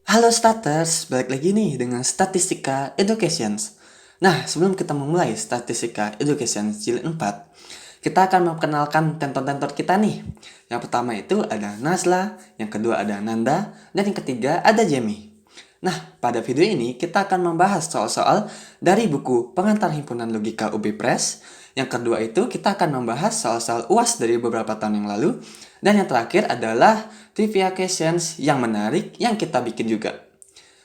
Halo Staters, balik lagi nih dengan Statistika Educations. Nah, sebelum kita memulai Statistika Educations jilid 4, kita akan memperkenalkan tentor-tentor kita nih. Yang pertama itu ada Nazla, yang kedua ada Nanda, dan yang ketiga ada Jamie. Nah, pada video ini kita akan membahas soal-soal dari buku Pengantar Himpunan Logika UB Press. Yang kedua itu kita akan membahas soal-soal UAS dari beberapa tahun yang lalu. Dan yang terakhir adalah trivia questions yang menarik yang kita bikin juga.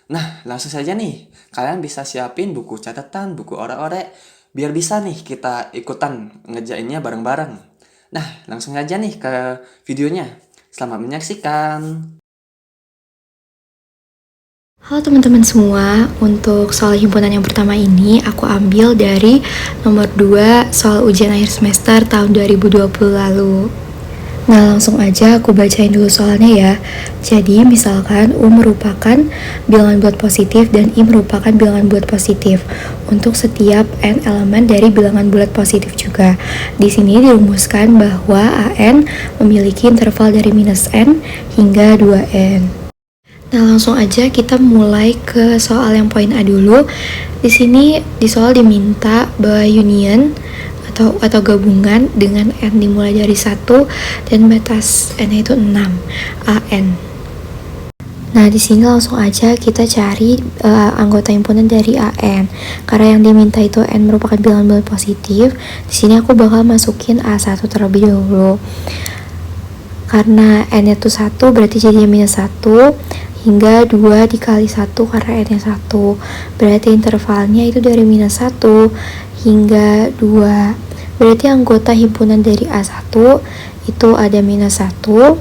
Nah, langsung saja nih. Kalian bisa siapin buku catatan, buku orek-orek, biar bisa nih kita ikutan ngerjainnya bareng-bareng. Nah, langsung aja nih ke videonya. Selamat menyaksikan. Halo teman-teman semua, untuk soal himpunan yang pertama ini aku ambil dari nomor 2 soal ujian akhir semester tahun 2020 lalu. Nah, langsung aja aku bacain dulu soalnya ya. Jadi, misalkan U merupakan bilangan bulat positif dan I merupakan bilangan bulat positif untuk setiap N elemen dari bilangan bulat positif juga. Di sini dirumuskan bahwa AN memiliki interval dari minus N hingga 2N. Nah, langsung aja kita mulai ke soal yang poin A dulu. Di sini di soal diminta bahwa union atau gabungan dengan N dimulai dari 1 dan batas N itu 6 AN. Nah, di sini langsung aja kita cari anggota himpunan dari AN. Karena yang diminta itu N merupakan bilangan bulat positif, di sini aku bakal masukin A1 terlebih dahulu. Karena N itu 1 berarti jadinya minus 1 hingga 2 dikali 1 karena N-nya 1. Berarti intervalnya itu dari minus 1 hingga 2. Berarti anggota himpunan dari A1 itu ada minus 1,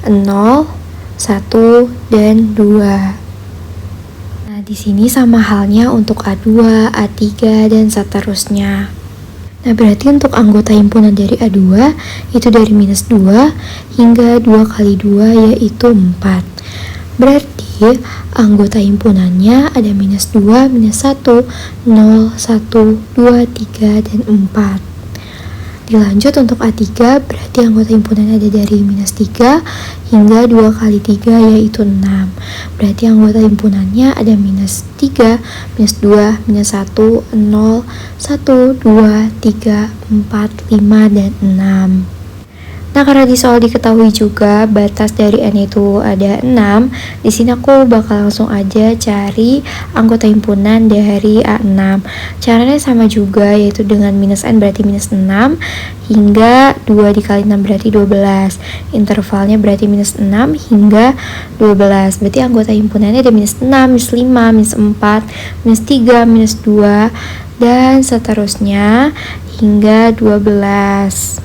0, 1, dan 2. Nah, di sini sama halnya untuk A2, A3, dan seterusnya. Nah, berarti untuk anggota himpunan dari A2 itu dari minus 2 hingga 2 kali 2 yaitu 4. Berarti anggota himpunannya ada minus 2, minus 1, 0, 1, 2, 3, dan 4. Dilanjut untuk A3, berarti anggota himpunan ada dari minus 3 hingga 2 kali 3 yaitu 6. Berarti anggota himpunannya ada minus 3, minus 2, minus 1, 0, 1, 2, 3, 4, 5, dan 6. Nah, karena di soal diketahui juga batas dari N itu ada 6, di sini aku bakal langsung aja cari anggota himpunan dari A6. Caranya sama juga, yaitu dengan minus N berarti minus 6 hingga 2 dikali 6 berarti 12. Intervalnya berarti minus 6 hingga 12. Berarti anggota himpunannya ada minus 6, minus 5, minus 4, minus 3, minus 2, dan seterusnya hingga 12.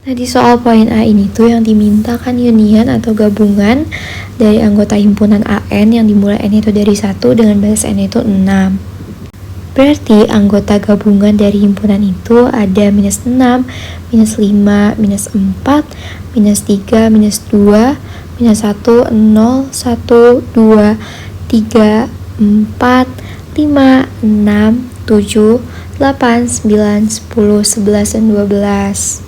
Nah, di soal poin A ini tuh yang diminta kan union atau gabungan dari anggota himpunan AN yang dimulai N itu dari 1 dengan batas N itu 6. Berarti anggota gabungan dari himpunan itu ada minus 6, minus 5, minus 4, minus 3, minus 2, minus 1, 0, 1, 2, 3, 4, 5, 6, 7, 8, 9, 10, 11, dan 12.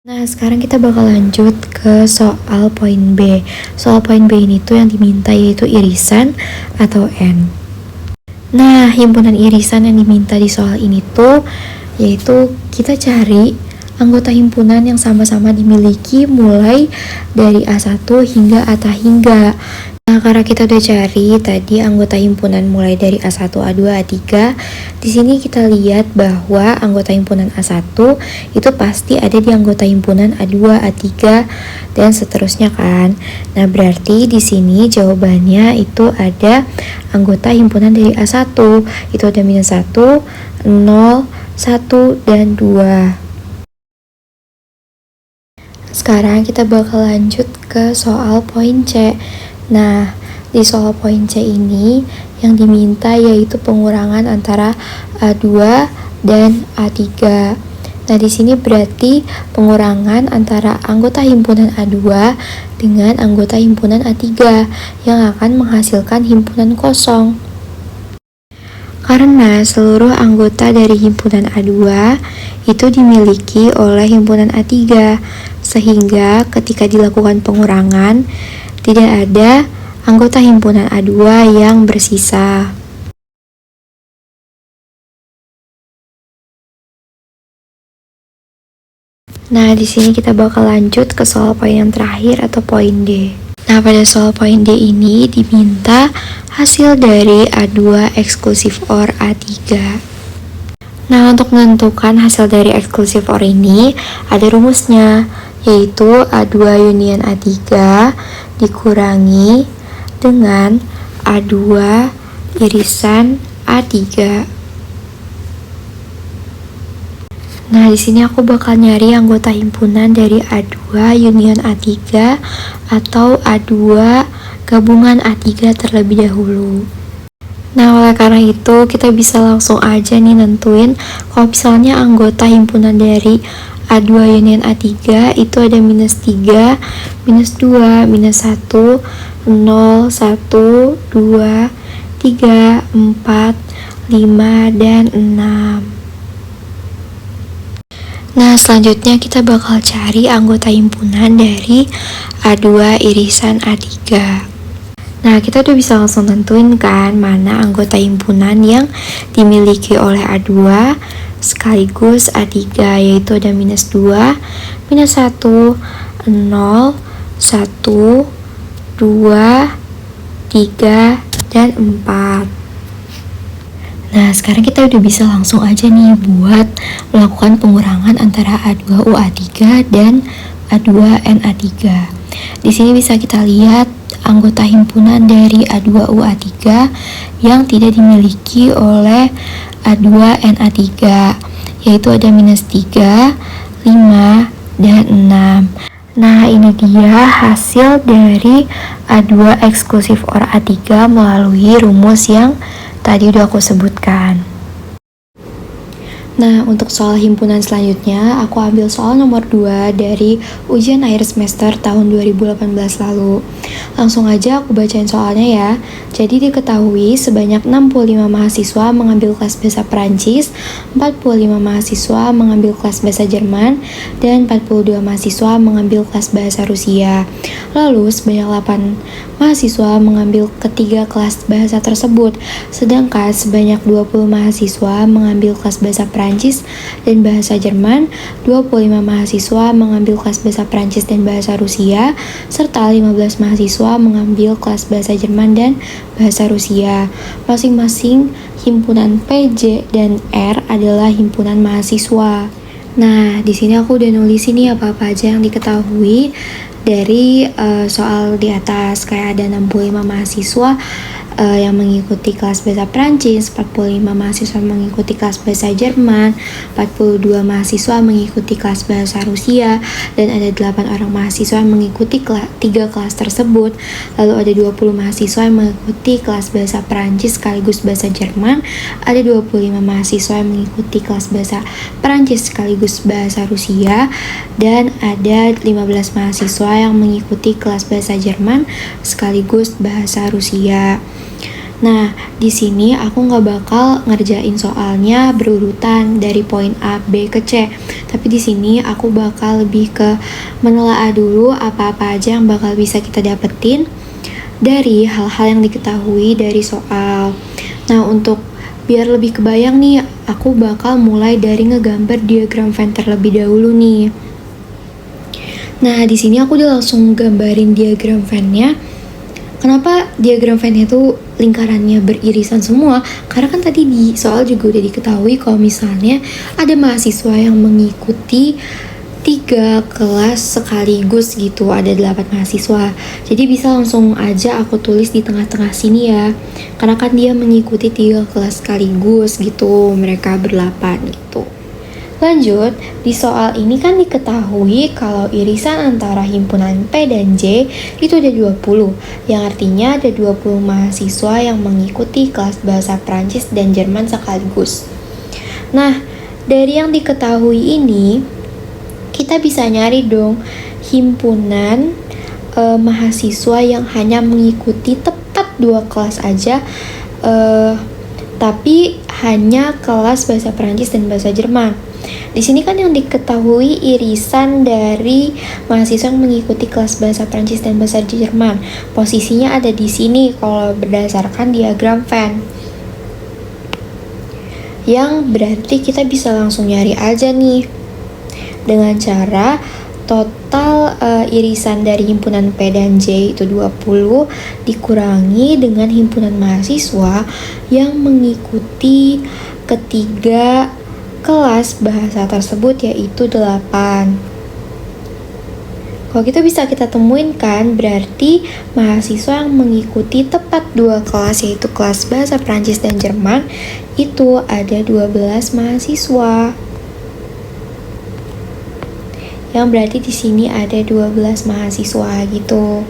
Nah, sekarang kita bakal lanjut ke soal poin B. Soal poin B ini tuh yang diminta yaitu irisan atau N. Nah, himpunan irisan yang diminta di soal ini tuh yaitu kita cari anggota himpunan yang sama-sama dimiliki mulai dari A1 hingga A hingga. Nah, karena kita udah cari tadi anggota himpunan mulai dari A1, A2, A3, di sini kita lihat bahwa anggota himpunan A1 itu pasti ada di anggota himpunan A2, A3, dan seterusnya kan. Nah, berarti di sini jawabannya itu ada anggota himpunan dari A1, itu ada minus 1, 0, 1, dan 2. Sekarang kita bakal lanjut ke soal poin C. Nah, di soal poin C ini yang diminta yaitu pengurangan antara A2 dan A3. Nah, di sini berarti pengurangan antara anggota himpunan A2 dengan anggota himpunan A3 yang akan menghasilkan himpunan kosong. Karena seluruh anggota dari himpunan A2 itu dimiliki oleh himpunan A3, sehingga ketika dilakukan pengurangan, tidak ada anggota himpunan A2 yang bersisa. Nah, di sini kita bakal lanjut ke soal poin yang terakhir atau poin D. Nah, pada soal poin D ini diminta hasil dari A2 eksklusif OR A3. Nah, untuk menentukan hasil dari eksklusif OR ini ada rumusnya, yaitu A2 union A3 dikurangi dengan A2 irisan A3. Nah, di sini aku bakal nyari anggota himpunan dari A2 union A3 atau A2 gabungan A3 terlebih dahulu. Nah, oleh karena itu kita bisa langsung aja nih nentuin kalau misalnya anggota himpunan dari A2 union A3 itu ada minus 3, minus 2, minus 1, 0, 1, 2, 3, 4, 5, dan 6. Nah, selanjutnya kita bakal cari anggota himpunan dari A2 irisan A3. Nah, kita udah bisa langsung tentuin kan mana anggota himpunan yang dimiliki oleh A2 sekaligus A3, yaitu ada minus 2, minus 1, 0, 1, 2, 3, dan 4. Nah, sekarang kita udah bisa langsung aja nih buat melakukan pengurangan antara A2U A3 dan A2N A3. Di sini bisa kita lihat anggota himpunan dari A2U A3 yang tidak dimiliki oleh A2N A3, yaitu ada minus 3, 5, dan 6. Nah, ini dia hasil dari A2 eksklusif OR A3 melalui rumus yang tadi udah aku sebutkan. Nah, untuk soal himpunan selanjutnya, aku ambil soal nomor 2 dari ujian akhir semester tahun 2018 lalu. Langsung aja aku bacain soalnya ya. Jadi diketahui sebanyak 65 mahasiswa mengambil kelas bahasa Perancis, 45 mahasiswa mengambil kelas bahasa Jerman, dan 42 mahasiswa mengambil kelas bahasa Rusia. Lalu sebanyak 8 mahasiswa mengambil ketiga kelas bahasa tersebut, sedangkan sebanyak 20 mahasiswa mengambil kelas bahasa Perancis dan bahasa Jerman, 25 mahasiswa mengambil kelas bahasa Perancis dan bahasa Rusia, serta 15 mahasiswa mengambil kelas bahasa Jerman dan bahasa Rusia. Masing-masing himpunan P, J, dan R adalah himpunan mahasiswa. Nah, di sini aku udah nulis ini apa-apa aja yang diketahui dari soal di atas. Kayak ada 65 mahasiswa yang mengikuti kelas bahasa Prancis, 45 mahasiswa mengikuti kelas bahasa Jerman, 42 mahasiswa mengikuti kelas bahasa Rusia, dan ada 8 orang mahasiswa yang mengikuti 3 kelas tersebut. Lalu ada 20 mahasiswa yang mengikuti kelas bahasa Prancis sekaligus bahasa Jerman, ada 25 mahasiswa yang mengikuti kelas bahasa Prancis sekaligus bahasa Rusia, dan ada 15 mahasiswa yang mengikuti kelas bahasa Jerman sekaligus bahasa Rusia. Nah, di sini aku nggak bakal ngerjain soalnya berurutan dari poin A, B ke C. Tapi di sini aku bakal lebih ke menelaah dulu apa-apa aja yang bakal bisa kita dapetin dari hal-hal yang diketahui dari soal. Nah, untuk biar lebih kebayang nih, aku bakal mulai dari ngegambar diagram Venn terlebih dahulu nih. Nah, di sini aku udah langsung gambarin diagram Venn-nya. Kenapa diagram Venn itu lingkarannya beririsan semua? Karena kan tadi di soal juga udah diketahui kalau misalnya ada mahasiswa yang mengikuti 3 kelas sekaligus gitu, ada 8 mahasiswa. Jadi bisa langsung aja aku tulis di tengah-tengah sini ya. Karena kan dia mengikuti 3 kelas sekaligus gitu, mereka ber-8 gitu. Lanjut, di soal ini kan diketahui kalau irisan antara himpunan P dan J itu ada 20, yang artinya ada 20 mahasiswa yang mengikuti kelas bahasa Prancis dan Jerman sekaligus. Nah, dari yang diketahui ini, kita bisa nyari dong himpunan mahasiswa yang hanya mengikuti tepat 2 kelas aja, tapi hanya kelas bahasa Prancis dan bahasa Jerman. Di sini kan yang diketahui irisan dari mahasiswa yang mengikuti kelas bahasa Prancis dan bahasa Jerman. Posisinya ada di sini kalau berdasarkan diagram Venn. Yang berarti kita bisa langsung nyari aja nih dengan cara total irisan dari himpunan P dan J itu 20 dikurangi dengan himpunan mahasiswa yang mengikuti ketiga kelas bahasa tersebut, yaitu 8. Kalau gitu bisa kita temuin kan, berarti mahasiswa yang mengikuti tepat 2 kelas, yaitu kelas bahasa Prancis dan Jerman, itu ada 12 mahasiswa. Yang berarti di sini ada 12 mahasiswa gitu.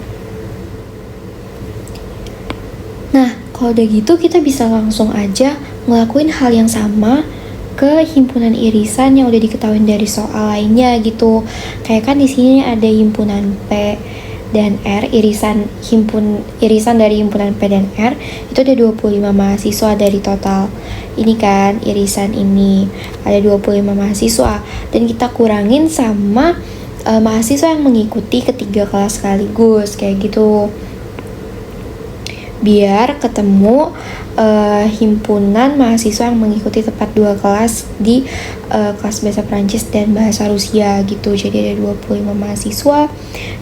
Nah, kalau udah gitu kita bisa langsung aja ngelakuin hal yang sama ke himpunan irisan yang udah diketahui dari soal lainnya gitu. Kayak kan di sini ada himpunan P dan R, irisan dari himpunan P dan R itu ada 25 mahasiswa dari total. Ini kan irisan ini ada 25 mahasiswa dan kita kurangin sama mahasiswa yang mengikuti ketiga kelas sekaligus kayak gitu. Biar ketemu himpunan mahasiswa yang mengikuti tepat 2 kelas di kelas bahasa Prancis dan bahasa Rusia gitu. Jadi ada 25 mahasiswa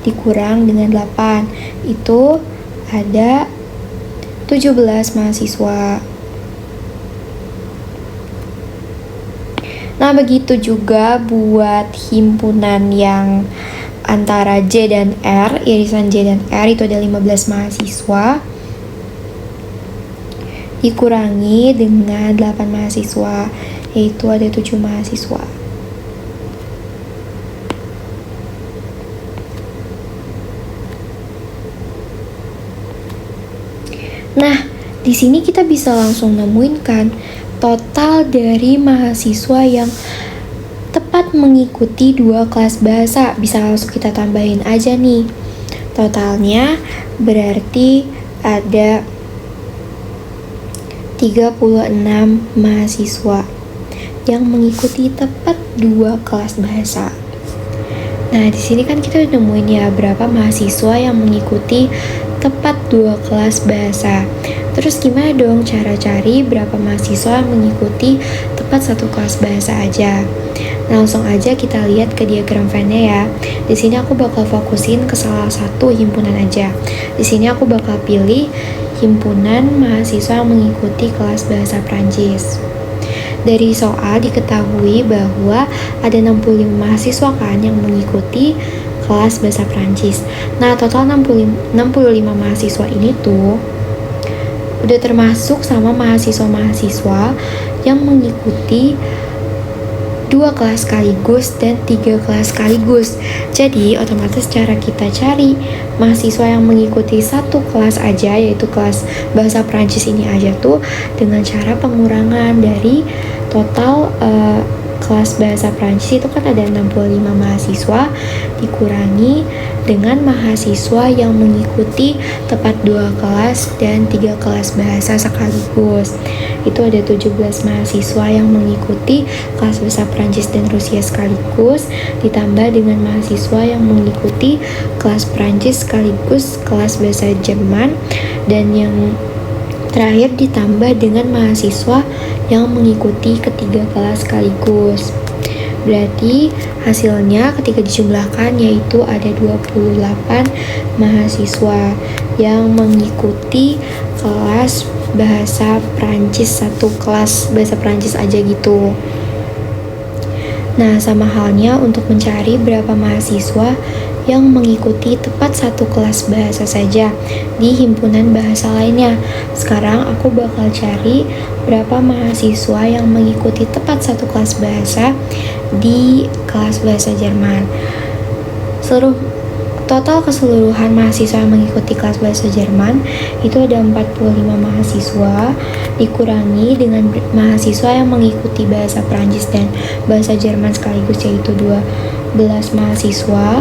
dikurang dengan 8 itu ada 17 mahasiswa. Nah, begitu juga buat himpunan yang antara J dan R, irisan J dan R itu ada 15 mahasiswa dikurangi dengan 8 mahasiswa, yaitu ada 7 mahasiswa. Nah, di sini kita bisa langsung nemuin kan total dari mahasiswa yang tepat mengikuti 2 kelas bahasa. Bisa langsung kita tambahin aja nih. Totalnya berarti ada 36 mahasiswa yang mengikuti tepat 2 kelas bahasa. Nah, di sini kan kita udah nemuin ya berapa mahasiswa yang mengikuti tepat 2 kelas bahasa. Terus gimana dong cara cari berapa mahasiswa yang mengikuti tepat 1 kelas bahasa aja? Nah, langsung aja kita lihat ke diagram Venn-nya ya. Di sini aku bakal fokusin ke salah satu himpunan aja. Di sini aku bakal pilih himpunan mahasiswa yang mengikuti kelas bahasa Prancis. Dari soal diketahui bahwa ada 65 mahasiswa kan yang mengikuti kelas bahasa Prancis. Nah, total 65 mahasiswa ini tuh udah termasuk sama mahasiswa-mahasiswa yang mengikuti 2 kelas sekaligus dan 3 kelas sekaligus. Jadi otomatis cara kita cari mahasiswa yang mengikuti 1 kelas aja, yaitu kelas bahasa Prancis ini aja tuh dengan cara pengurangan dari total kelas bahasa Prancis itu kan ada 65 mahasiswa dikurangi dengan mahasiswa yang mengikuti tepat 2 kelas dan 3 kelas bahasa sekaligus. Itu ada 17 mahasiswa yang mengikuti kelas bahasa Prancis dan Rusia sekaligus ditambah dengan mahasiswa yang mengikuti kelas Prancis sekaligus kelas bahasa Jerman, dan yang terakhir ditambah dengan mahasiswa yang mengikuti ketiga kelas sekaligus. Berarti hasilnya ketika dijumlahkan yaitu ada 28 mahasiswa yang mengikuti kelas bahasa Prancis, 1 kelas bahasa Prancis aja gitu. Nah, sama halnya untuk mencari berapa mahasiswa yang mengikuti tepat 1 kelas bahasa saja di himpunan bahasa lainnya. Sekarang aku bakal cari berapa mahasiswa yang mengikuti tepat 1 kelas bahasa di kelas bahasa Jerman. Total keseluruhan mahasiswa yang mengikuti kelas bahasa Jerman itu ada 45 mahasiswa dikurangi dengan mahasiswa yang mengikuti bahasa Prancis dan bahasa Jerman sekaligus, yaitu 12 mahasiswa.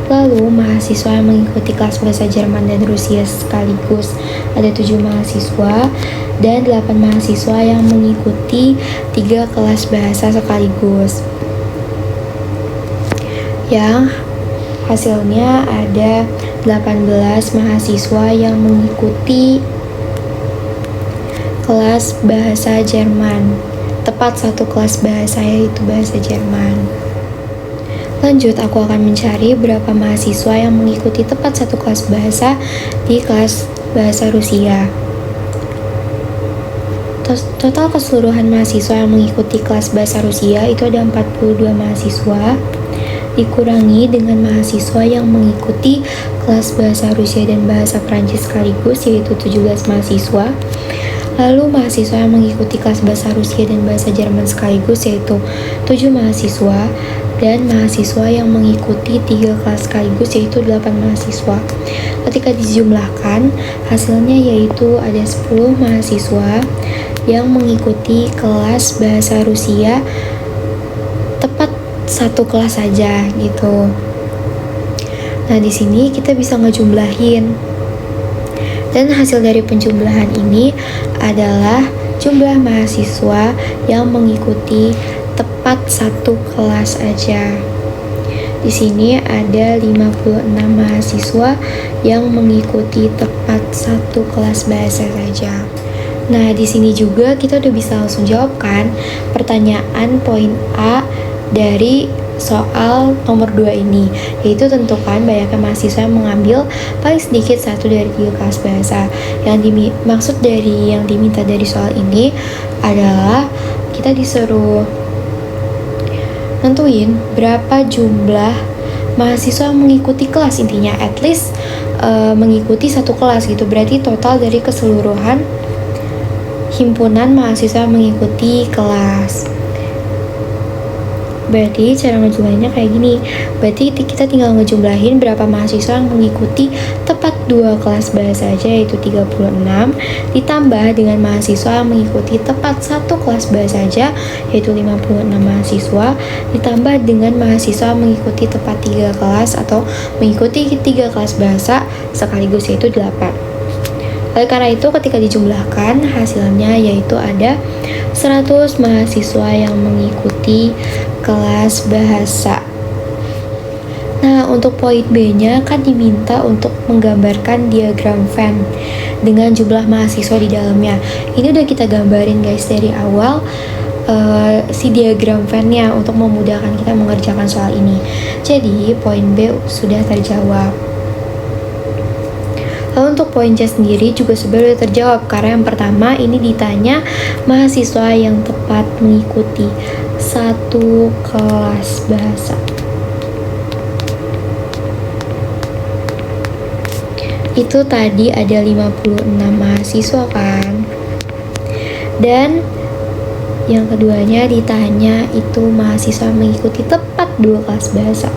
Lalu mahasiswa yang mengikuti kelas bahasa Jerman dan Rusia sekaligus ada 7 mahasiswa dan 8 mahasiswa yang mengikuti 3 kelas bahasa sekaligus. Yang hasilnya ada 18 mahasiswa yang mengikuti kelas bahasa Jerman. Tepat satu kelas bahasa, yaitu bahasa Jerman. Lanjut, aku akan mencari berapa mahasiswa yang mengikuti tepat satu kelas bahasa di kelas bahasa Rusia. Total keseluruhan mahasiswa yang mengikuti kelas bahasa Rusia itu ada 42 mahasiswa, dikurangi dengan mahasiswa yang mengikuti kelas bahasa Rusia dan bahasa Prancis sekaligus, yaitu 17 mahasiswa. Lalu mahasiswa yang mengikuti kelas bahasa Rusia dan bahasa Jerman sekaligus, yaitu 7 mahasiswa, dan mahasiswa yang mengikuti 3 kelas sekaligus, yaitu 8 mahasiswa. Ketika dijumlahkan, hasilnya yaitu ada 10 mahasiswa yang mengikuti kelas bahasa Rusia tepat satu kelas saja gitu. Nah, di sini kita bisa ngejumlahin. Dan hasil dari penjumlahan ini adalah jumlah mahasiswa yang mengikuti tepat satu kelas aja. Di sini ada 56 mahasiswa yang mengikuti tepat satu kelas bahasa saja. Nah, di sini juga kita udah bisa langsung jawab kan pertanyaan poin A dari soal nomor 2 ini, yaitu tentukan banyaknya mahasiswa yang mengambil paling sedikit satu dari 3 kelas bahasa. Yang maksud dari yang diminta dari soal ini adalah kita disuruh nentuin berapa jumlah mahasiswa yang mengikuti kelas, intinya at least mengikuti satu kelas gitu. Berarti total dari keseluruhan himpunan mahasiswa yang mengikuti kelas. Berarti cara ngejumlahinnya kayak gini. Berarti kita tinggal ngejumlahin berapa mahasiswa yang mengikuti tepat 2 kelas bahasa aja, yaitu 36, ditambah dengan mahasiswa yang mengikuti tepat satu kelas bahasa aja, yaitu 56 mahasiswa, ditambah dengan mahasiswa yang mengikuti tepat 3 kelas atau mengikuti 3 kelas bahasa sekaligus, yaitu 8. Oleh karena itu, ketika dijumlahkan, hasilnya yaitu ada 100 mahasiswa yang mengikuti kelas bahasa. Nah, untuk poin B-nya kan diminta untuk menggambarkan diagram Venn dengan jumlah mahasiswa di dalamnya. Ini udah kita gambarin guys dari awal si diagram Venn-nya untuk memudahkan kita mengerjakan soal ini. Jadi, poin B sudah terjawab. Lalu untuk poin C sendiri juga sebenarnya terjawab, karena yang pertama ini ditanya mahasiswa yang tepat mengikuti satu kelas bahasa. Itu tadi ada 56 mahasiswa kan. Dan yang keduanya ditanya itu mahasiswa mengikuti tepat 2 kelas bahasa.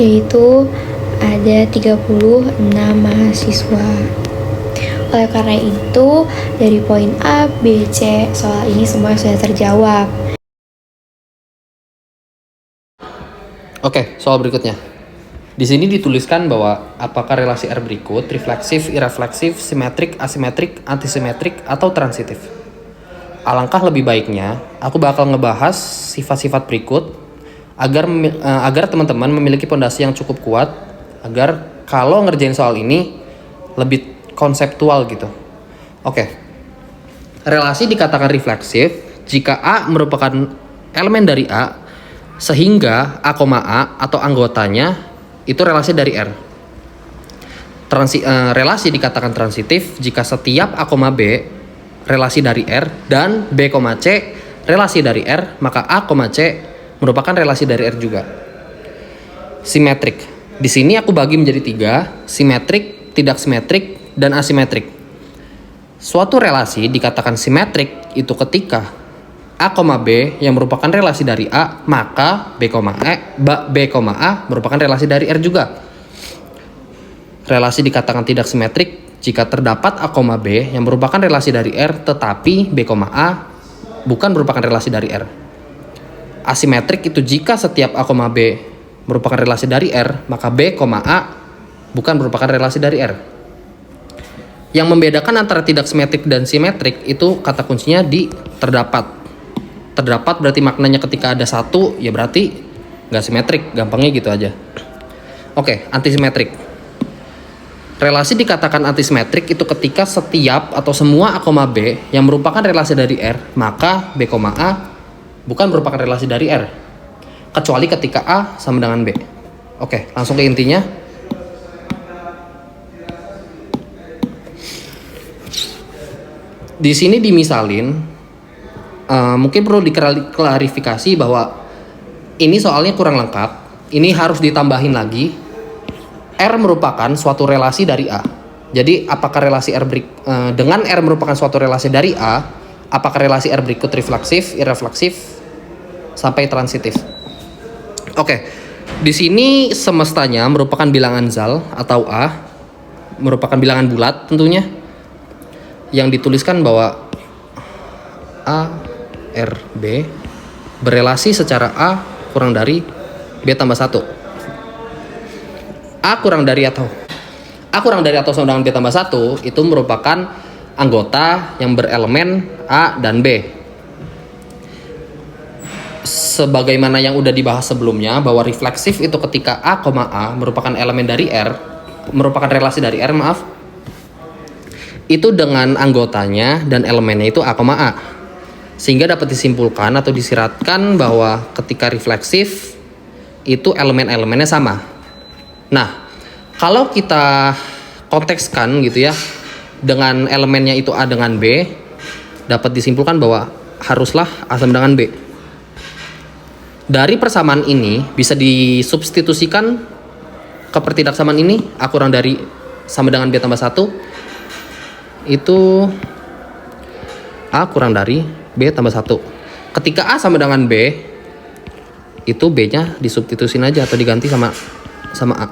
Yaitu ada 36 mahasiswa. Oleh karena itu, dari poin A, B, C, soal ini semua sudah terjawab. Oke, soal berikutnya. Di sini dituliskan bahwa apakah relasi R berikut refleksif, irefleksif, simetrik, asimetrik, antisimetrik, atau transitif. Alangkah lebih baiknya, aku bakal ngebahas sifat-sifat berikut agar teman-teman memiliki pondasi yang cukup kuat, agar kalau ngerjain soal ini lebih konseptual gitu. Oke. Relasi dikatakan refleksif jika A merupakan elemen dari A, sehingga A, A atau anggotanya itu relasi dari R. Relasi dikatakan transitif jika setiap A, B relasi dari R dan B, C relasi dari R, maka A, C merupakan relasi dari R juga. Simetrik. Di sini aku bagi menjadi 3, simetrik, tidak simetrik, dan asimetrik. Suatu relasi dikatakan simetrik itu ketika A, B yang merupakan relasi dari A, maka B, A merupakan relasi dari R juga. Relasi dikatakan tidak simetrik jika terdapat A, B yang merupakan relasi dari R, tetapi B, A bukan merupakan relasi dari R. asimetrik itu jika setiap A, B merupakan relasi dari R, maka B, A bukan merupakan relasi dari R. Yang membedakan antara tidak simetrik dan simetrik itu kata kuncinya di terdapat. Terdapat berarti maknanya ketika ada satu, ya berarti nggak simetrik, gampangnya gitu aja. Oke, antisimetrik. Relasi dikatakan antisimetrik itu ketika setiap atau semua A, B yang merupakan relasi dari R, maka B, A bukan merupakan relasi dari R. Kecuali ketika A sama dengan B. Oke, langsung ke intinya. Di sini dimisalin, mungkin perlu diklarifikasi bahwa ini soalnya kurang lengkap. Ini harus ditambahin lagi. R merupakan suatu relasi dari A. Jadi apakah relasi dengan R merupakan suatu relasi dari A, apakah relasi R berikut refleksif, irefleksif, sampai transitif. Oke, di sini semestanya merupakan bilangan Zal atau A, merupakan bilangan bulat tentunya, yang dituliskan bahwa A, R, B berelasi secara A kurang dari B tambah 1. A kurang dari atau sama dengan B tambah 1 itu merupakan anggota yang berelemen A dan B. Sebagaimana yang udah dibahas sebelumnya bahwa refleksif itu ketika A, merupakan elemen dari R, merupakan relasi dari R, itu dengan anggotanya dan elemennya itu A, sehingga dapat disimpulkan atau disiratkan bahwa ketika refleksif itu elemen-elemennya sama. Nah, kalau kita kontekskan gitu ya, dengan elemennya itu A dengan B, dapat disimpulkan bahwa haruslah A sama dengan B. Dari persamaan ini bisa disubstitusikan ke pertidaksamaan ini, A kurang dari sama dengan B tambah 1 itu A kurang dari B tambah 1. Ketika A sama dengan B, itu B nya disubstitusin aja atau diganti sama A.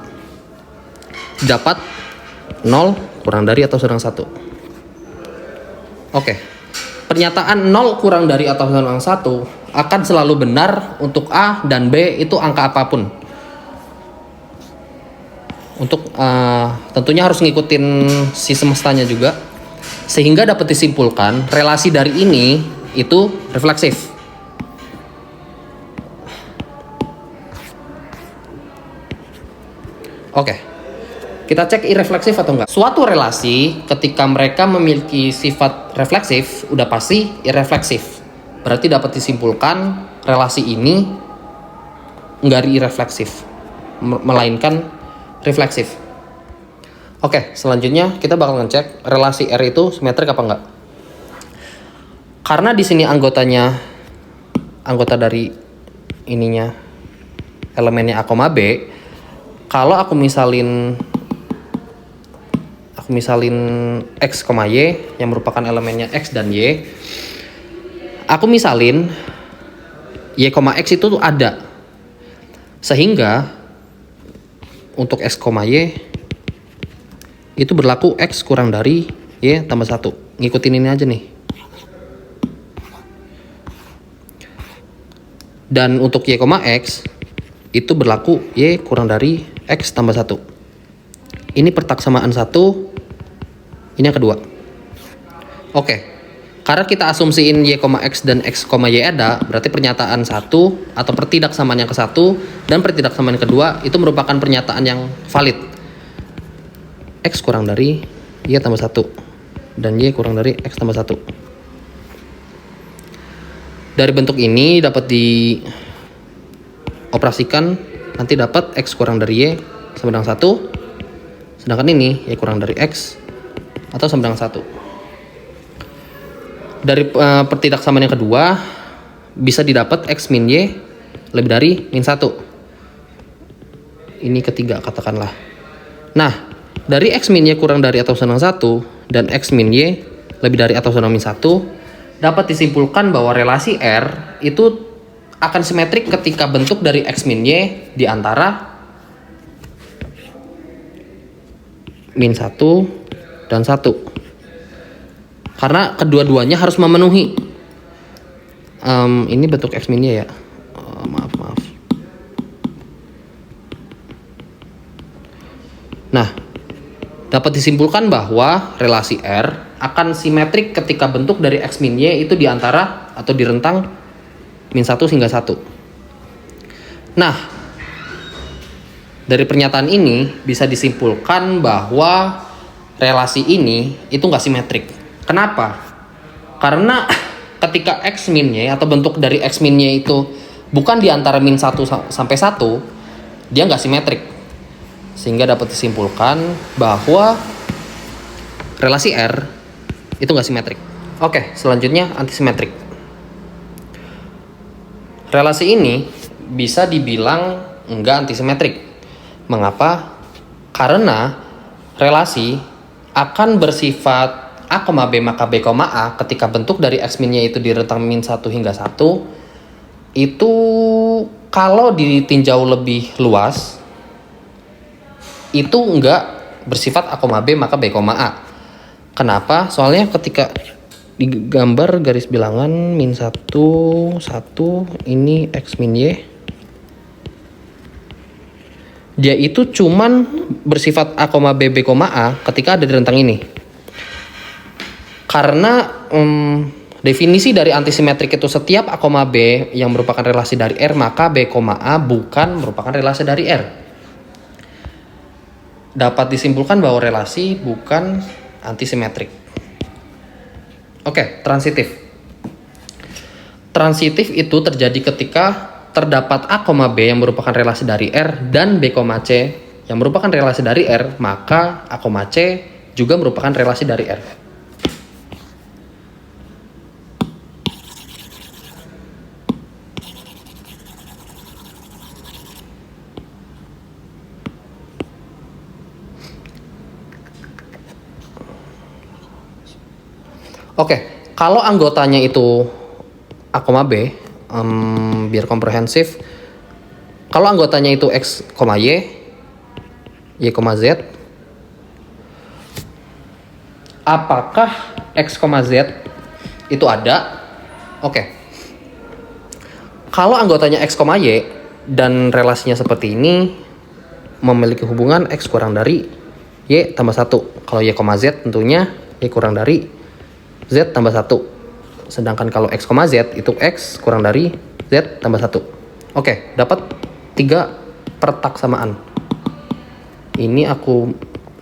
Dapat 0 kurang dari atau sama dengan 1. Oke, pernyataan 0 kurang dari atau sama dengan 1 akan selalu benar untuk A dan B itu angka apapun. Untuk tentunya harus ngikutin si semestanya juga, sehingga dapat disimpulkan relasi dari ini itu refleksif. Oke, kita cek irefleksif atau enggak. Suatu relasi ketika mereka memiliki sifat refleksif udah pasti irefleksif. Berarti dapat disimpulkan relasi ini enggak irefleksif, melainkan refleksif. Oke, selanjutnya kita bakal ngecek relasi R itu simetrik apa enggak. Karena di sini anggota dari ininya elemennya A, B. Kalau aku misalin X, Y yang merupakan elemennya X dan Y. Aku misalin Y, X itu ada. Sehingga untuk X, Y itu berlaku X kurang dari Y tambah 1. Ngikutin ini aja nih. Dan untuk Y, X itu berlaku Y kurang dari X tambah 1. Ini pertaksamaan 1. Ini yang kedua. Oke. Karena kita asumsiin Y, X dan X, Y ada, berarti pernyataan 1 atau pertidaksamaan yang ke-1 dan pertidaksamaan yang kedua itu merupakan pernyataan yang valid. X kurang dari Y tambah 1 dan Y kurang dari X tambah 1. Dari bentuk ini dapat dioperasikan, nanti dapat X kurang dari Y sama dengan 1, sedangkan ini Y kurang dari X atau sama dengan 1. Dari pertidaksamaan yang kedua bisa didapat X min Y lebih dari min 1. Ini ketiga katakanlah. Nah, dari X min Y kurang dari atau sama dengan 1 dan X min Y lebih dari atau sama dengan min 1 dapat disimpulkan bahwa relasi R itu akan simetrik ketika bentuk dari X min Y di antara min 1 dan 1. Karena kedua-duanya harus memenuhi. Ini bentuk X min Y ya. Maaf. Nah, dapat disimpulkan bahwa relasi R akan simetrik ketika bentuk dari X min Y itu di antara atau di rentang min 1 hingga 1. Nah, dari pernyataan ini bisa disimpulkan bahwa relasi ini itu nggak simetrik. Kenapa? Karena ketika X min Y atau bentuk dari X min Y itu bukan di antara min 1 sampai 1, dia nggak simetrik. Sehingga dapat disimpulkan bahwa relasi R itu nggak simetrik. Oke, selanjutnya antisimetrik. Relasi ini bisa dibilang nggak antisimetrik. Mengapa? Karena relasi akan bersifat A, B maka B, A ketika bentuk dari X min Y itu di rentang min 1 hingga 1 itu kalau ditinjau lebih luas itu enggak bersifat A, B maka B, A. Kenapa? Soalnya ketika digambar garis bilangan min 1, 1 ini X min Y, dia itu cuman bersifat A, B, A ketika ada di rentang ini. Karena definisi dari antisimetrik itu setiap A, B yang merupakan relasi dari R, maka B, A bukan merupakan relasi dari R. Dapat disimpulkan bahwa relasi bukan antisimetrik. Oke, transitif. Transitif itu terjadi ketika terdapat A, B yang merupakan relasi dari R dan B, C yang merupakan relasi dari R, maka A, C juga merupakan relasi dari R. Oke, kalau anggotanya itu A, B, biar komprehensif, kalau anggotanya itu X, Y, Y, Z, apakah X, Z itu ada? Oke. Kalau anggotanya X, Y dan relasinya seperti ini memiliki hubungan X kurang dari Y tambah 1. Kalau Y, Z tentunya Y kurang dari Z tambah 1. Sedangkan kalau X, Z itu X kurang dari Z tambah 1. Oke, dapat 3 pertak samaan. Ini aku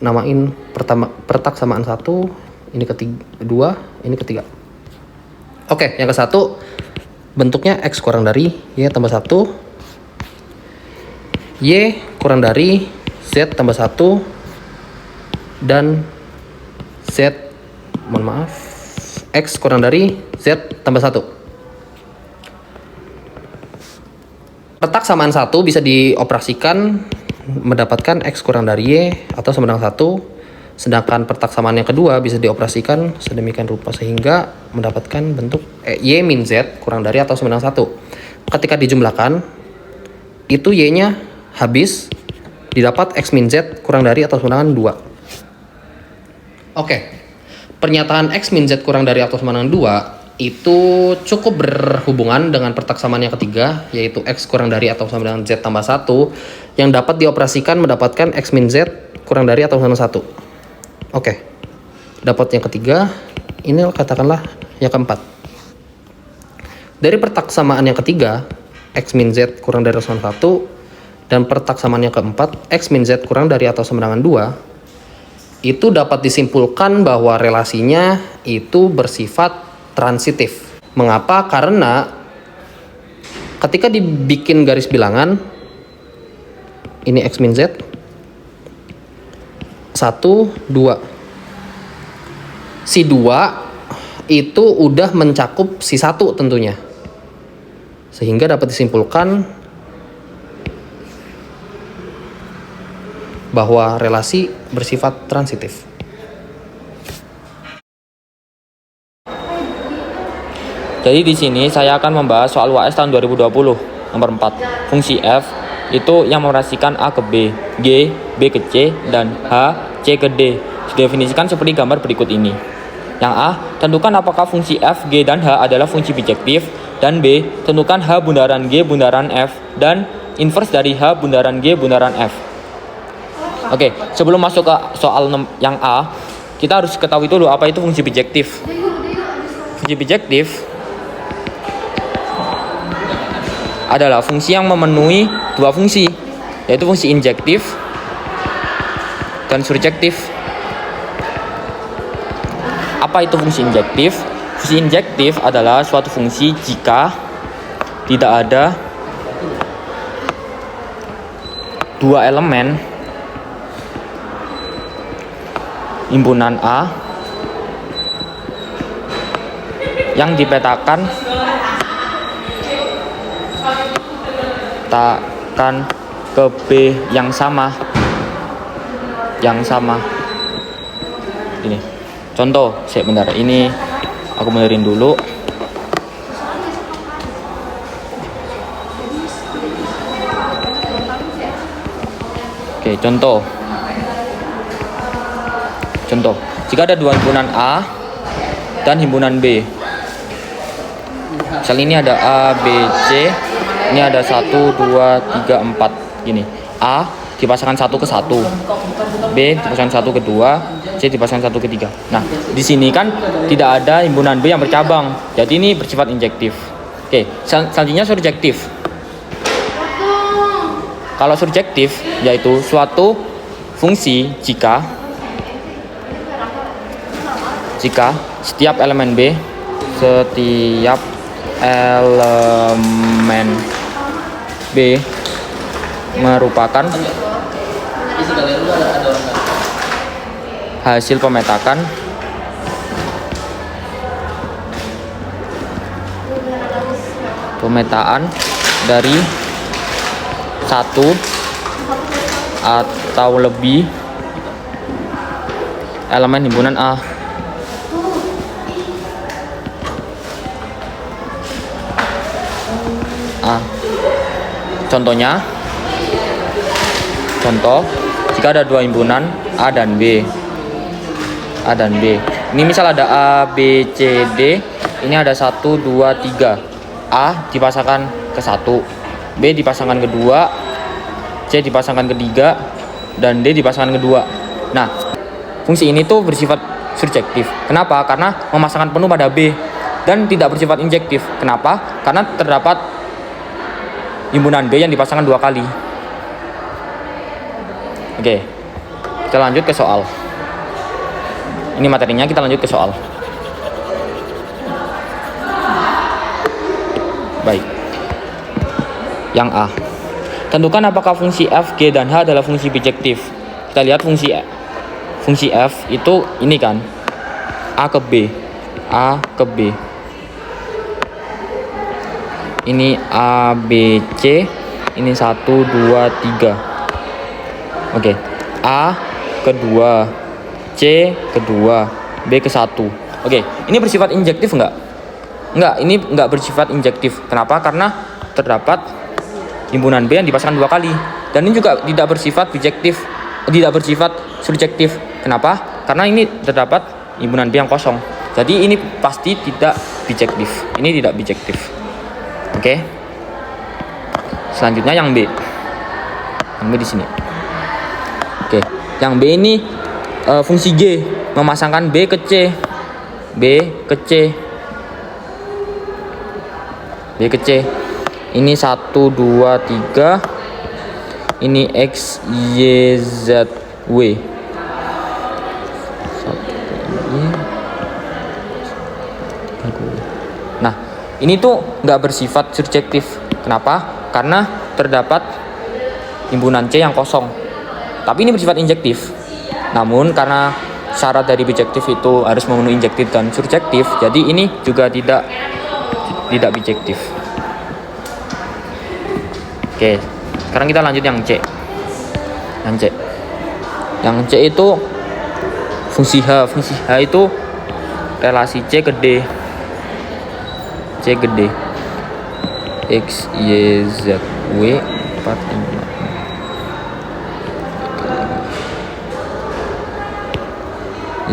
namain pertama pertak samaan 1, ini kedua, ini ketiga. Oke, yang ke-1 bentuknya X kurang dari Y tambah 1, Y kurang dari Z tambah 1, dan Z, mohon maaf, X kurang dari Z tambah 1. Petak samaan 1 bisa dioperasikan mendapatkan X kurang dari Y atau sama dengan 1. Sedangkan petak samaan yang kedua bisa dioperasikan sedemikian rupa sehingga mendapatkan bentuk Y min Z kurang dari atau sama dengan 1. Ketika dijumlahkan, itu Y-nya habis, didapat X min Z kurang dari atau sama dengan 2. Oke. Pernyataan X min Z kurang dari atau sama dengan 2 itu cukup berhubungan dengan pertak samaan yang ketiga, yaitu X kurang dari atau sama dengan Z tambah 1 yang dapat dioperasikan mendapatkan X min Z kurang dari atau sama dengan 1. Oke, dapat yang ketiga, ini katakanlah yang keempat. Dari pertak samaan yang ketiga, X min Z kurang dari atau sama dengan 1, dan pertak samaan yang keempat, X min Z kurang dari atau sama dengan 2, itu dapat disimpulkan bahwa relasinya itu bersifat transitif. Mengapa? Karena ketika dibikin garis bilangan, ini X min Z 1, 2. Si 2 itu udah mencakup si 1 tentunya. Sehingga dapat disimpulkan bahwa relasi bersifat transitif. Jadi di sini saya akan membahas soal UAS tahun 2020 nomor 4. Fungsi f itu yang meoperasikan A ke B, G, B ke C, dan H, C ke D. Didefinisikan seperti gambar berikut ini. Yang A, tentukan apakah fungsi f, G, dan H adalah fungsi bijektif dan B, tentukan H bundaran G bundaran F dan inverse dari H bundaran G bundaran F. Oke, sebelum masuk ke soal yang A, kita harus ketahui dulu apa itu fungsi bijektif. Fungsi bijektif adalah fungsi yang memenuhi dua fungsi, yaitu fungsi injektif dan surjektif. Apa itu fungsi injektif? Fungsi injektif adalah suatu fungsi jika tidak ada dua elemen himpunan A yang dipetakan ke B yang sama. Ini contoh, bentar, ini aku benerin dulu. Oke, contoh, jika ada dua himpunan A dan himpunan B, misal ini ada A, B, C, ini ada 1, 2, 3, 4 gini. A dipasangkan 1 ke 1, B dipasangkan 1 ke 2, C dipasangkan 1 ke 3. Nah, di sini kan tidak ada himpunan B yang bercabang, jadi ini bersifat injektif. Oke, selanjutnya surjektif. Kalau surjektif yaitu suatu fungsi jika setiap elemen B merupakan hasil pemetaan dari satu atau lebih elemen himpunan A. Contoh, jika ada dua himpunan A dan B. Ini misal ada A, B, C, D. Ini ada 1, 2, 3. A dipasangkan ke 1, B dipasangkan ke 2, C dipasangkan ke 3, dan D dipasangkan ke 2. Nah, fungsi ini tuh bersifat surjektif. Kenapa? Karena memasangkan penuh pada B dan tidak bersifat injektif. Kenapa? Karena terdapat himpunan B yang dipasangkan 2 kali. Oke, kita lanjut ke soal. Ini materinya, kita lanjut ke soal. Baik. Yang A. Tentukan apakah fungsi F, G, dan H adalah fungsi bijektif. Kita lihat fungsi F itu ini kan, A ke B. Ini A, B, C. Ini 1, 2, 3. Oke, A kedua, C kedua, B ke 1. Oke, ini bersifat injektif enggak? Enggak, ini enggak bersifat injektif. Kenapa? Karena terdapat himpunan B yang dipasangkan 2 kali. Dan ini juga tidak bersifat bijektif, tidak bersifat surjektif. Kenapa? Karena ini terdapat himpunan B yang kosong. Jadi ini pasti tidak bijektif. Ini tidak bijektif. Oke. Selanjutnya yang B. Yang B di sini. Oke, yang B ini fungsi G, memasangkan B ke C. Ini 1, 2, 3. Ini X, Y, Z, W. Nah, ini tuh nggak bersifat surjektif. Kenapa? Karena terdapat himpunan C yang kosong. Tapi ini bersifat injektif. Namun karena syarat dari bijektif itu harus memenuhi injektif dan surjektif, jadi ini juga tidak bijektif. Oke, sekarang kita lanjut yang C. Yang C itu fungsi H. Fungsi H itu relasi C ke D. X, Y, Z, W, 4, 5.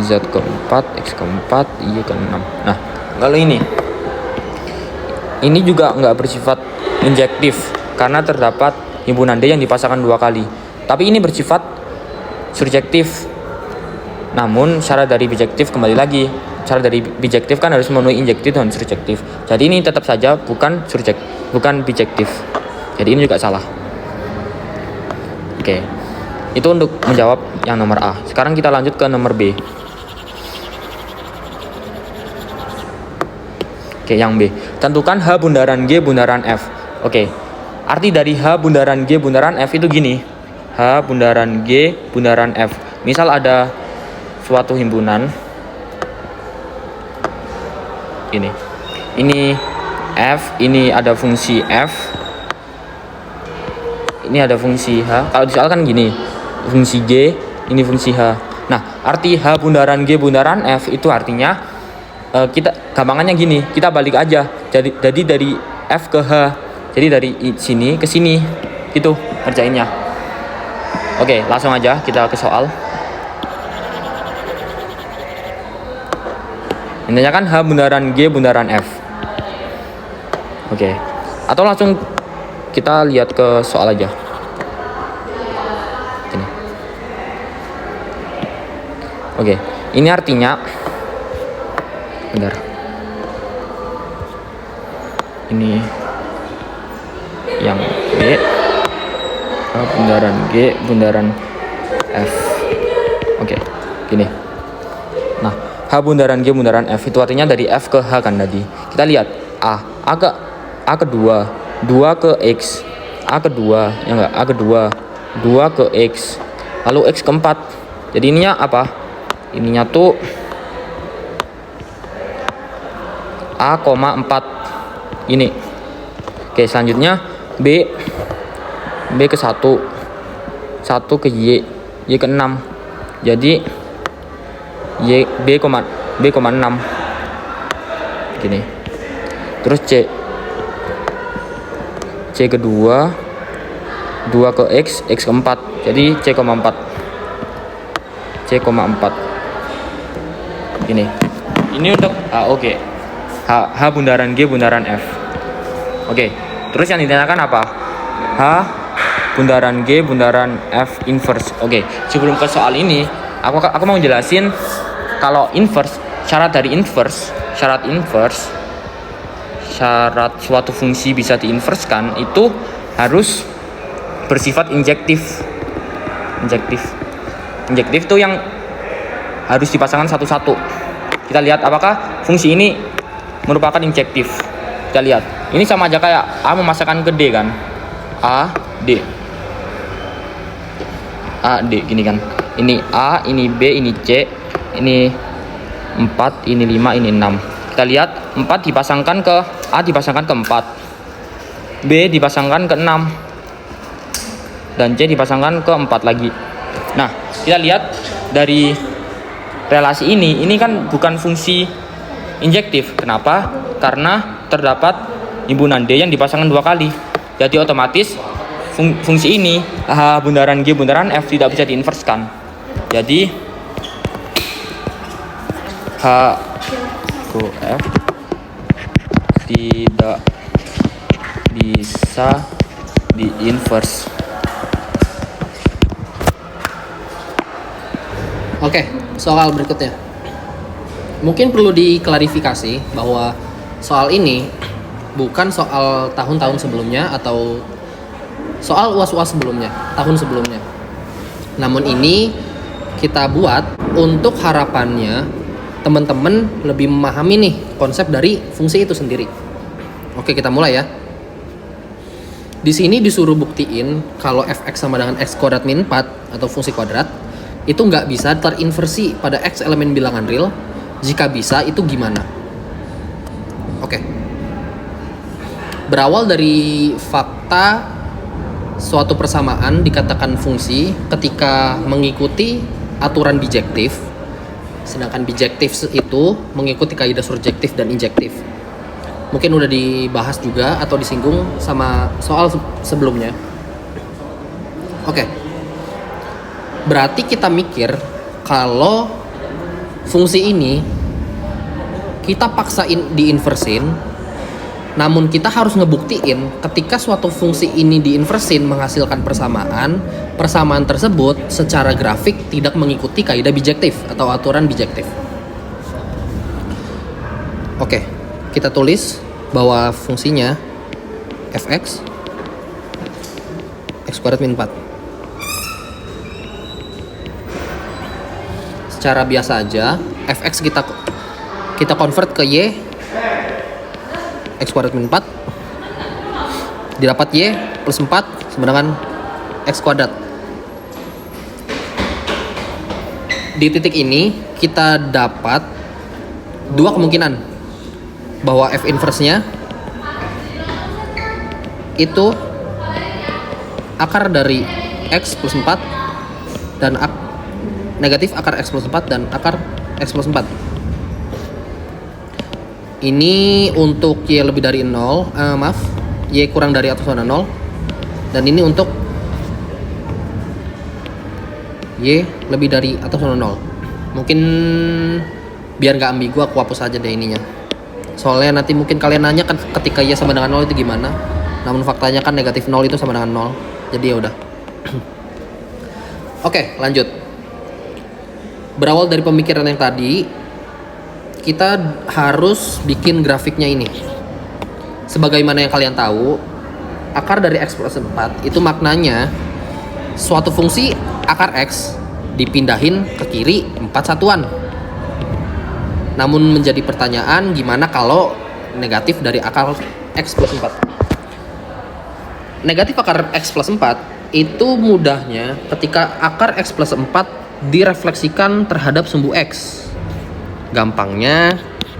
Z ke 4, X ke 4, Y ke 6. Nah, kalau ini Ini juga nggak bersifat injektif karena terdapat himpunan D yang dipasangkan 2 kali. Tapi ini bersifat surjektif. Namun syarat dari bijektif kembali lagi. Syarat dari bijektif kan harus memenuhi injektif dan surjektif. Jadi ini tetap saja bukan bijektif. Jadi ini juga salah. Oke. Itu untuk menjawab yang nomor A. Sekarang kita lanjut ke nomor B. Oke, yang B. Tentukan H bundaran G bundaran F. Oke. Arti dari H bundaran G bundaran F itu gini. H bundaran G bundaran F. Misal ada suatu himpunan. Ini F, ini ada fungsi F. Ini ada fungsi H. Kalau di soal kan gini. Fungsi G, ini fungsi H. Nah, arti H bundaran G bundaran F itu artinya kita gampangannya gini, kita balik aja. Jadi dari F ke H. Jadi dari sini ke sini. Gitu kerjainnya. Oke, langsung aja kita ke soal. Intinya kan H bundaran G bundaran F. Oke. Atau langsung kita lihat ke soal aja. Ini. Oke, ini artinya bentar. Ini yang B, H bundaran G bundaran F. Oke, gini. Nah, H bundaran G bundaran F itu artinya dari F ke H kan tadi. Kita lihat A kedua, 2 ke X, A kedua, ya enggak, A kedua, 2 ke X, lalu X keempat. Jadi ininya apa? Ininya tuh A, 4 ini. Oke, selanjutnya B ke 1 ke Y ke 6. Jadi B, 6 gini. Terus C kedua, 2 ke X ke 4. Jadi C, 4 gini. Ini untuk oke. H bundaran G bundaran F. Oke, terus yang ditanyakan apa? H bundaran G bundaran F inverse. Oke, sebelum ke soal ini, aku mau jelasin kalau inverse, syarat suatu fungsi bisa diinverskan itu harus bersifat injektif. Injektif itu yang harus dipasangkan satu-satu. Kita lihat apakah fungsi ini merupakan injektif. Kita lihat. Ini sama aja kayak A memasangkan ke D kan. A, D gini kan. Ini A, ini B, ini C, ini 4, ini 5, ini 6. Kita lihat 4 dipasangkan ke A, dipasangkan ke 4. B dipasangkan ke 6. Dan C dipasangkan ke 4 lagi. Nah, kita lihat dari relasi ini kan bukan fungsi injektif. Kenapa? Karena terdapat himpunan D yang dipasangkan 2 kali. Jadi otomatis fungsi ini H bundaran G bundaran F tidak bisa diinverskan. Jadi H go F tidak bisa diinverse. Oke, soal berikutnya. Mungkin perlu diklarifikasi bahwa soal ini bukan soal tahun-tahun sebelumnya atau soal UAS-UAS sebelumnya, tahun sebelumnya. Namun ini kita buat untuk harapannya teman-teman lebih memahami nih konsep dari fungsi itu sendiri. Oke, kita mulai ya. Di sini disuruh buktiin kalau fx sama dengan x kuadrat min 4 atau fungsi kuadrat itu nggak bisa terinversi pada x elemen bilangan real. Jika bisa, itu gimana? Oke. Berawal dari fakta suatu persamaan dikatakan fungsi ketika mengikuti aturan bijektif, sedangkan bijektif itu mengikuti kaidah surjektif dan injektif. Mungkin udah dibahas juga atau disinggung sama soal sebelumnya. Oke. Berarti kita mikir kalau fungsi ini kita paksain diinversin, Namun kita harus ngebuktiin ketika suatu fungsi ini diinversin menghasilkan persamaan, persamaan tersebut secara grafik tidak mengikuti kaidah bijektif atau aturan bijektif. Oke, kita tulis bahwa fungsinya fx x kuadrat min 4. Secara biasa aja, fx kita convert ke y x kuadrat min 4 didapat y plus 4 sama dengan x kuadrat. Di titik ini kita dapat dua kemungkinan bahwa f inverse-nya itu akar dari x plus 4 dan negatif akar x plus 4 dan akar x plus 4. Ini untuk y lebih dari 0, y kurang dari atau sama 0. Dan ini untuk y lebih dari atau sama 0. Mungkin biar nggak ambigu aku hapus aja deh ininya. Soalnya nanti mungkin kalian nanya kan ketika y sama dengan 0 itu gimana. Namun faktanya kan negatif 0 itu sama dengan 0. Jadi ya udah. Oke, lanjut. Berawal dari pemikiran yang tadi, kita harus bikin grafiknya ini. Sebagaimana yang kalian tahu, akar dari x plus 4 itu maknanya suatu fungsi akar x dipindahin ke kiri 4 satuan. Namun menjadi pertanyaan, gimana kalau negatif dari akar x plus 4? Negatif akar x plus 4 itu mudahnya ketika akar x plus 4 direfleksikan terhadap sumbu x. Gampangnya,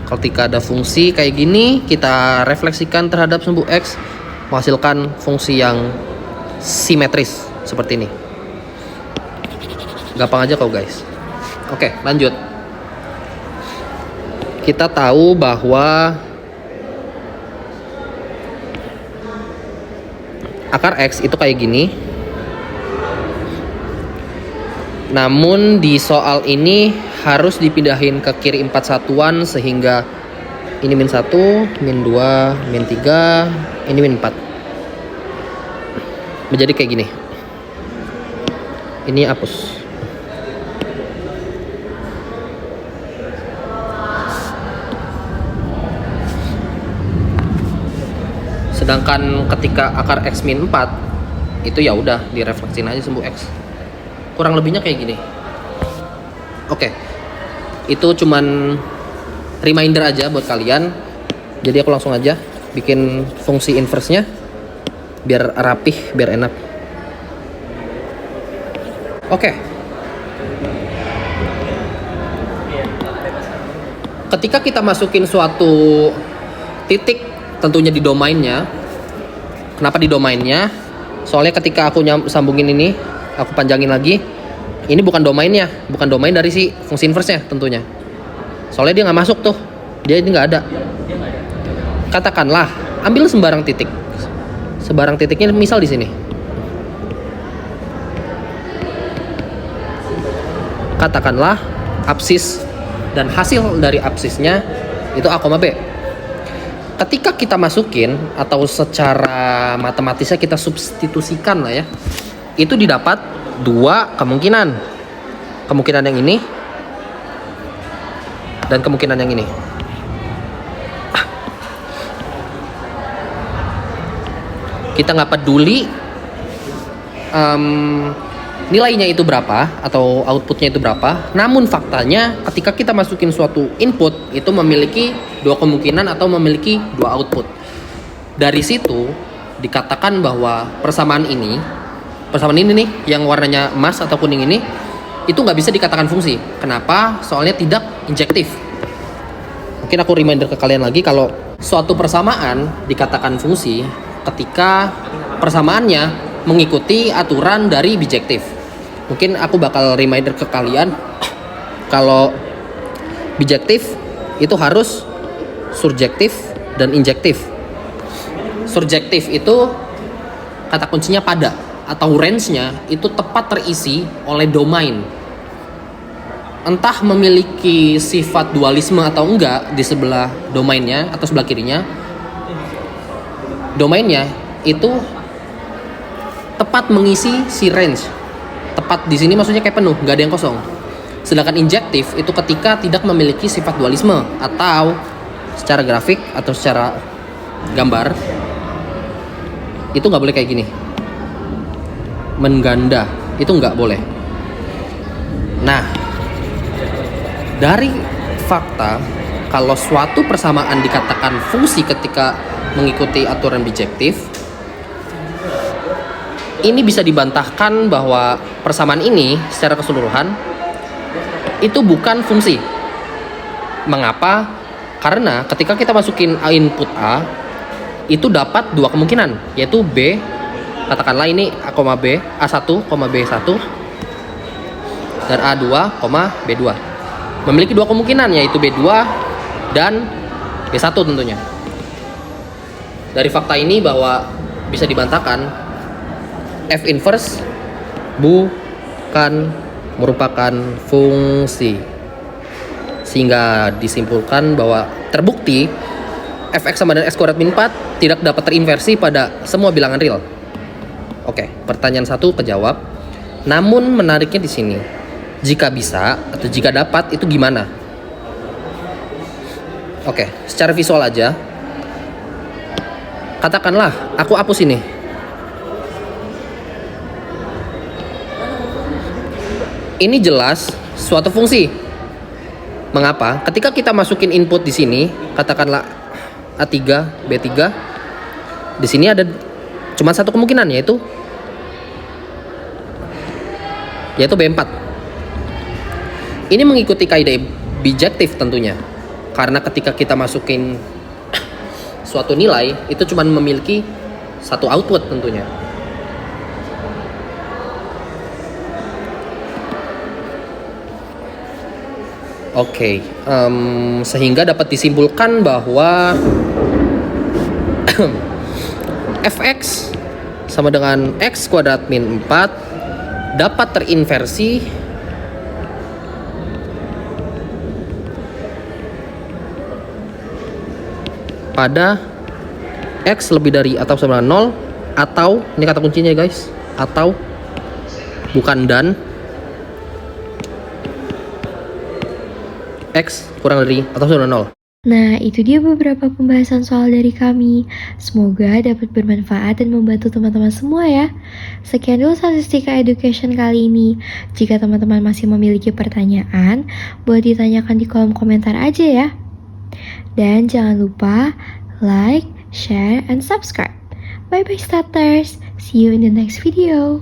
ketika ada fungsi kayak gini, kita refleksikan terhadap sumbu x, menghasilkan fungsi yang simetris seperti ini. Gampang aja kok guys. Oke, lanjut. Kita tahu bahwa akar x itu kayak gini. Namun di soal ini harus dipindahin ke kiri 4 satuan sehingga ini min 1, min 2, min 3, ini min 4. Menjadi kayak gini. Ini hapus. Sedangkan ketika akar x min 4 itu ya udah direfleksin aja sumbu x. Kurang lebihnya kayak gini. Oke. Itu cuman reminder aja buat kalian. Jadi aku langsung aja bikin fungsi inverse-nya biar rapih, biar enak. Oke. Ketika kita masukin suatu titik tentunya di domainnya. Kenapa di domainnya? Soalnya ketika aku sambungin ini, aku panjangin lagi, ini bukan domainnya, bukan domain dari si fungsi inverse-nya tentunya. Soalnya dia nggak masuk tuh, dia ini nggak ada. Katakanlah, ambil sembarang titik, sebarang titiknya misal di sini. Katakanlah absis dan hasil dari absisnya itu A, B. Ketika kita masukin atau secara matematisnya kita substitusikan lah ya, itu didapat dua kemungkinan. Kemungkinan yang ini dan kemungkinan yang ini. Kita nggak peduli nilainya itu berapa atau outputnya itu berapa. Namun faktanya ketika kita masukin suatu input itu memiliki dua kemungkinan atau memiliki dua output. Dari situ dikatakan bahwa persamaan ini nih yang warnanya emas atau kuning ini itu nggak bisa dikatakan fungsi. Kenapa? Soalnya tidak injektif. Mungkin aku reminder ke kalian lagi kalau suatu persamaan dikatakan fungsi ketika persamaannya mengikuti aturan dari bijektif. Mungkin aku bakal reminder ke kalian kalau bijektif itu harus surjektif dan injektif. Surjektif itu kata kuncinya pada atau range-nya itu tepat terisi oleh domain. Entah memiliki sifat dualisme atau enggak di sebelah domainnya atau sebelah kirinya, domainnya itu tepat mengisi si range. Tepat di sini maksudnya kayak penuh, nggak ada yang kosong. Sedangkan injektif itu ketika tidak memiliki sifat dualisme atau secara grafik atau secara gambar itu nggak boleh kayak gini. Mengganda itu nggak boleh. Nah, dari fakta kalau suatu persamaan dikatakan fungsi ketika mengikuti aturan bijektif, ini bisa dibantahkan bahwa persamaan ini secara keseluruhan itu bukan fungsi. Mengapa? Karena ketika kita masukin input A, itu dapat dua kemungkinan, yaitu B, katakanlah ini A, B, A1, B1, dan A2, B2. Memiliki dua kemungkinan, yaitu B2 dan B1 tentunya. Dari fakta ini bahwa bisa dibantahkan F inverse bukan merupakan fungsi, sehingga disimpulkan bahwa terbukti fx sama dengan x kuadrat min 4 tidak dapat terinversi pada semua bilangan real. Oke, pertanyaan 1 kejawab. Namun menariknya di sini, jika bisa atau jika dapat itu gimana? Oke, secara visual aja. Katakanlah aku hapus ini. Ini jelas suatu fungsi. Mengapa? Ketika kita masukin input di sini, katakanlah A3, B3, di sini ada cuma satu kemungkinan, yaitu B4. Ini mengikuti kaidah bijektif tentunya. Karena ketika kita masukin suatu nilai, itu cuma memiliki satu output tentunya. Oke, sehingga dapat disimpulkan bahwa fx sama dengan x kuadrat min 4 dapat terinversi pada x lebih dari atau sama dengan 0, atau ini kata kuncinya guys, atau bukan dan X kurang dari atau sama dengan 0. Nah, itu dia beberapa pembahasan soal dari kami. Semoga dapat bermanfaat dan membantu teman-teman semua ya. Sekian dulu Statistika Education kali ini. Jika teman-teman masih memiliki pertanyaan, boleh ditanyakan di kolom komentar aja ya. Dan jangan lupa like, share, and subscribe. Bye-bye starters. See you in the next video.